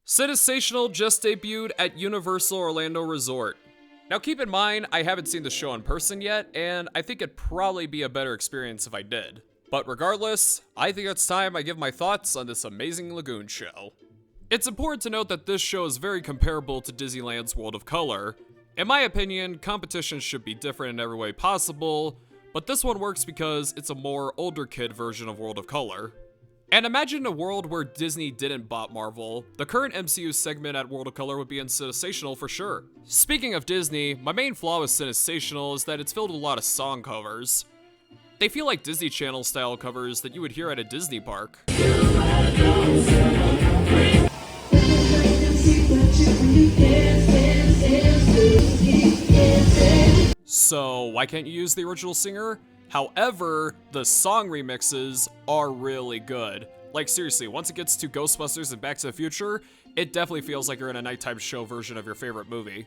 Cinesational just debuted at Universal Orlando Resort. Now keep in mind, I haven't seen the show in person yet, and I think it'd probably be a better experience if I did. But regardless, I think it's time I give my thoughts on this amazing Lagoon show. It's important to note that this show is very comparable to Disneyland's World of Color. In my opinion, competition should be different in every way possible, but this one works because it's a more older kid version of World of Color. And imagine a world where Disney didn't bought Marvel. The current MCU segment at World of Color would be in Cinesational for sure. Speaking of Disney, my main flaw with Cinesational is that it's filled with a lot of song covers. They feel like Disney Channel style covers that you would hear at a Disney park. So why can't you use the original singer? However, the song remixes are really good. Like seriously, once it gets to Ghostbusters and Back to the Future, it definitely feels like you're in a nighttime show version of your favorite movie.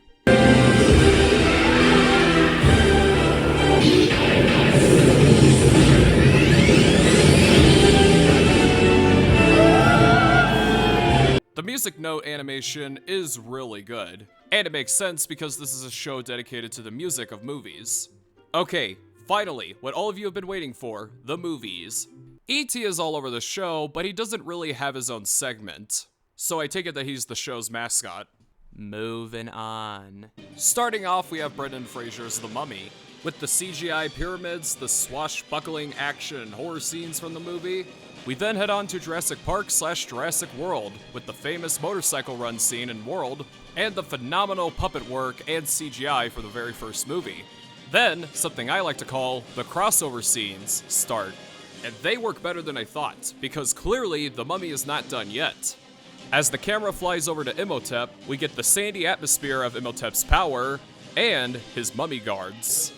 The music note animation is really good, and it makes sense because this is a show dedicated to the music of movies. Okay, finally, what all of you have been waiting for, the movies. E.T. is all over the show, but he doesn't really have his own segment. So I take it that he's the show's mascot. Moving on. Starting off, we have Brendan Fraser's The Mummy. With the CGI pyramids, the swashbuckling action and horror scenes from the movie. We then head on to Jurassic Park / Jurassic World, with the famous motorcycle run scene in World, and the phenomenal puppet work and CGI for the very first movie. Then, something I like to call the crossover scenes start. And they work better than I thought, because clearly The Mummy is not done yet. As the camera flies over to Imhotep, we get the sandy atmosphere of Imhotep's power, and his mummy guards.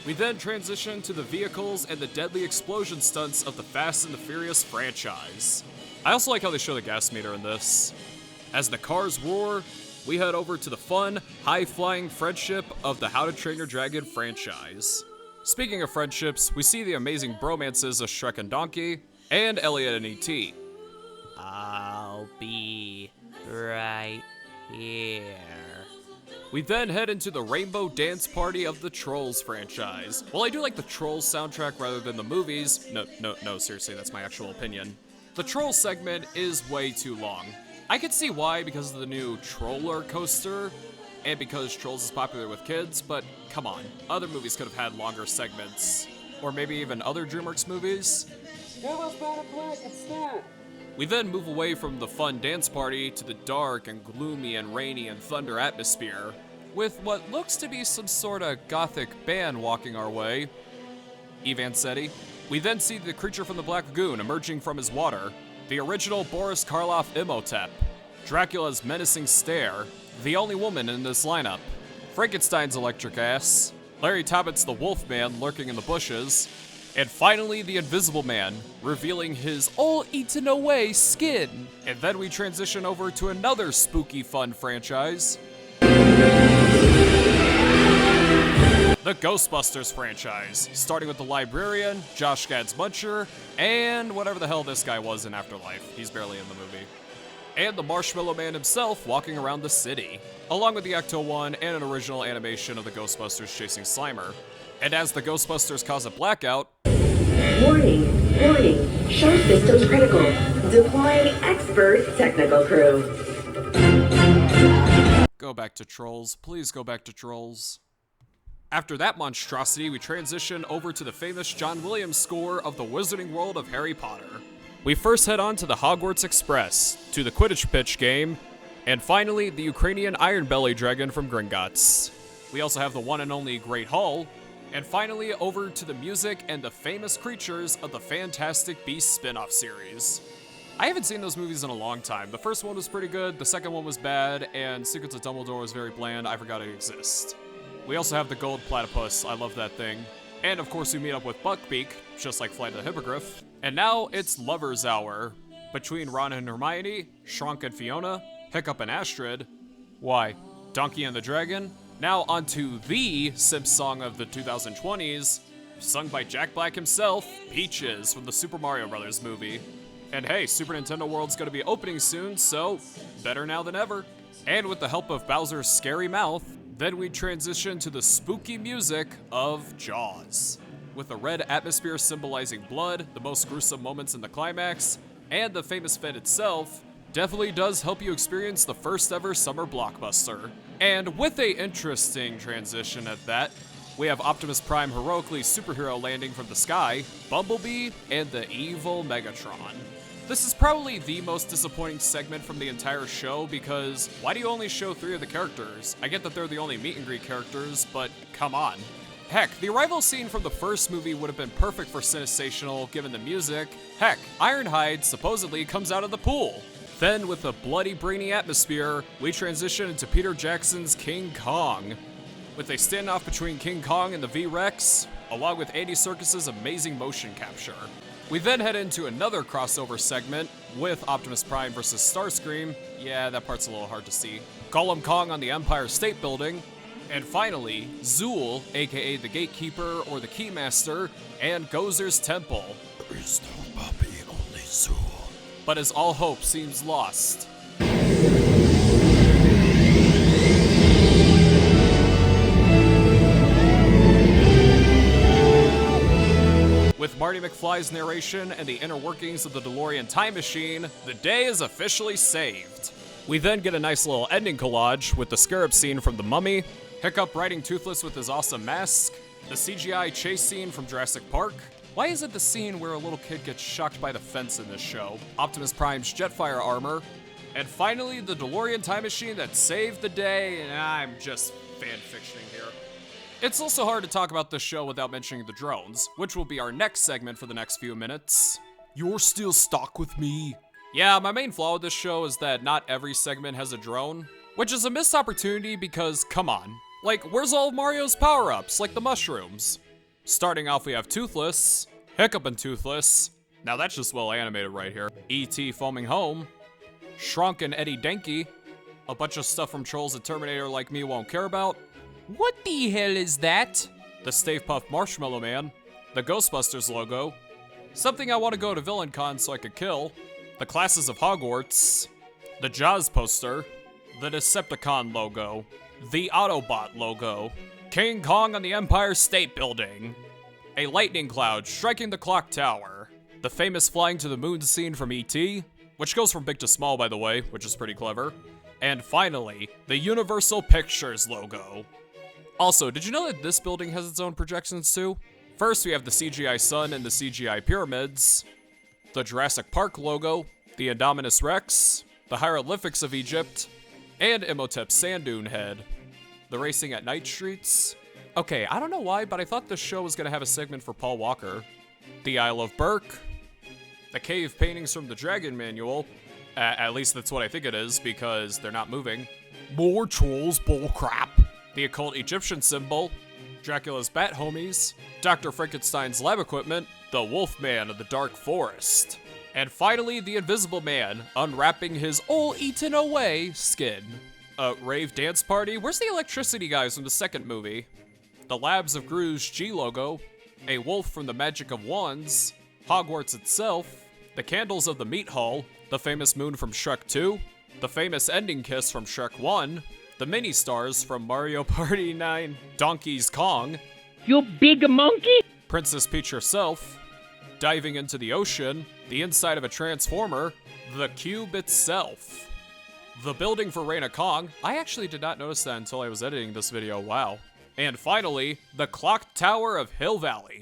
We then transition to the vehicles and the deadly explosion stunts of the Fast and the Furious franchise. I also like how they show the gas meter in this. As the cars roar, we head over to the fun, high-flying friendship of the How to Train Your Dragon franchise. Speaking of friendships, we see the amazing bromances of Shrek and Donkey, and Elliot and E.T. I'll be right here. We then head into the Rainbow Dance Party of the Trolls franchise. While I do like the Trolls soundtrack rather than the movies, no, seriously, that's my actual opinion. The Trolls segment is way too long. I could see why because of the new Troller coaster, and because Trolls is popular with kids, but come on, other movies could have had longer segments. Or maybe even other DreamWorks movies. We then move away from the fun dance party to the dark and gloomy and rainy and thunder atmosphere, with what looks to be some sort of gothic band walking our way. Evansetti. We then see the creature from the Black Lagoon emerging from his water, the original Boris Karloff Imhotep, Dracula's menacing stare, the only woman in this lineup, Frankenstein's electric ass, Larry Tobbitt's the Wolfman lurking in the bushes, and finally the Invisible Man, revealing his all-eaten-away skin. And then we transition over to another spooky fun franchise, the Ghostbusters franchise, starting with the Librarian, Josh Gad's Muncher, and whatever the hell this guy was in Afterlife. He's barely in the movie. And the Marshmallow Man himself walking around the city, along with the Ecto-1 and an original animation of the Ghostbusters chasing Slimer. And as the Ghostbusters cause a blackout... Warning, show systems critical. Deploying expert technical crew. Go back to Trolls, please go back to Trolls. After that monstrosity, we transition over to the famous John Williams score of the Wizarding World of Harry Potter. We first head on to the Hogwarts Express, to the Quidditch pitch game, and finally, the Ukrainian Iron Belly Dragon from Gringotts. We also have the one and only Great Hall, and finally over to the music and the famous creatures of the Fantastic Beasts spin-off series. I haven't seen those movies in a long time. The first one was pretty good, the second one was bad, and Secrets of Dumbledore was very bland. I forgot it exists. We also have the Gold Platypus, I love that thing. And of course we meet up with Buckbeak, just like Flight of the Hippogriff. And now it's Lover's Hour, between Ron and Hermione, Shrunk and Fiona, Hiccup and Astrid. Why? Donkey and the Dragon? Now onto the Simp song of the 2020s, sung by Jack Black himself, Peaches from the Super Mario Bros. Movie. And hey, Super Nintendo World's gonna be opening soon, so better now than ever. And with the help of Bowser's scary mouth, then we transition to the spooky music of Jaws. With the red atmosphere symbolizing blood, the most gruesome moments in the climax, and the famous Fed itself, definitely does help you experience the first ever summer blockbuster. And with a interesting transition at that, we have Optimus Prime heroically superhero landing from the sky, Bumblebee, and the evil Megatron. This is probably the most disappointing segment from the entire show because why do you only show 3 of the characters? I get that they're the only meet and greet characters, but come on. Heck, the arrival scene from the first movie would have been perfect for Cinesational given the music. Heck, Ironhide supposedly comes out of the pool. Then, with a bloody, brainy atmosphere, we transition into Peter Jackson's King Kong. With a standoff between King Kong and the V-Rex, along with Andy Serkis's amazing motion capture. We then head into another crossover segment with Optimus Prime versus Starscream. Yeah, that part's a little hard to see. Gollum Kong on the Empire State Building. And finally, Zool, aka the Gatekeeper or the Keymaster, and Gozer's Temple. There is no puppy, only Zool. But as all hope seems lost, with Marty McFly's narration and the inner workings of the DeLorean time machine, the day is officially saved. We then get a nice little ending collage with the Scarab scene from The Mummy, Hiccup riding Toothless with his awesome mask, the CGI chase scene from Jurassic Park. Why is it the scene where a little kid gets shocked by the fence in this show? Optimus Prime's Jetfire armor, and finally the DeLorean time machine that saved the day, and I'm just fanfictioning here. It's also hard to talk about this show without mentioning the drones, which will be our next segment for the next few minutes. You're still stuck with me? Yeah, my main flaw with this show is that not every segment has a drone, which is a missed opportunity because, come on. Like, where's all of Mario's power-ups, like the mushrooms? Starting off, we have Toothless, Hiccup and Toothless. Now that's just well animated right here. E.T. foaming home, Shrunk and Eddie Denki, a bunch of stuff from Trolls that Terminator like me won't care about. What the hell is that? The Stay Puft Marshmallow Man, the Ghostbusters logo, something I want to go to VillainCon so I could kill, the Classes of Hogwarts, the Jaws poster, the Decepticon logo, the Autobot logo, King Kong on the Empire State Building, a lightning cloud striking the clock tower, the famous flying to the moon scene from E.T., which goes from big to small by the way, which is pretty clever, and finally, the Universal Pictures logo. Also, did you know that this building has its own projections too? First, we have the CGI sun and the CGI pyramids, the Jurassic Park logo, the Indominus Rex, the hieroglyphics of Egypt, and Imhotep's sand dune head, the racing at night streets. Okay, I don't know why, but I thought this show was gonna have a segment for Paul Walker. The Isle of Burke, the cave paintings from the Dragon Manual, at least that's what I think it is, because they're not moving. More trolls bullcrap. The occult Egyptian symbol, Dracula's bat homies, Dr. Frankenstein's lab equipment, the Wolfman of the Dark Forest, and finally the Invisible Man unwrapping his all eaten away skin. Rave dance party, where's the electricity guys from the second movie? The Labs of Gru's G logo, a wolf from the Magic of Wands, Hogwarts itself, the candles of the Meat Hall, the famous moon from Shrek 2, the famous ending kiss from Shrek 1, the mini stars from Mario Party 9, Donkey's Kong, You big monkey! Princess Peach herself, diving into the ocean, the inside of a transformer, the cube itself, the building for Reina Kong. I actually did not notice that until I was editing this video, wow. And finally, the clock tower of Hill Valley.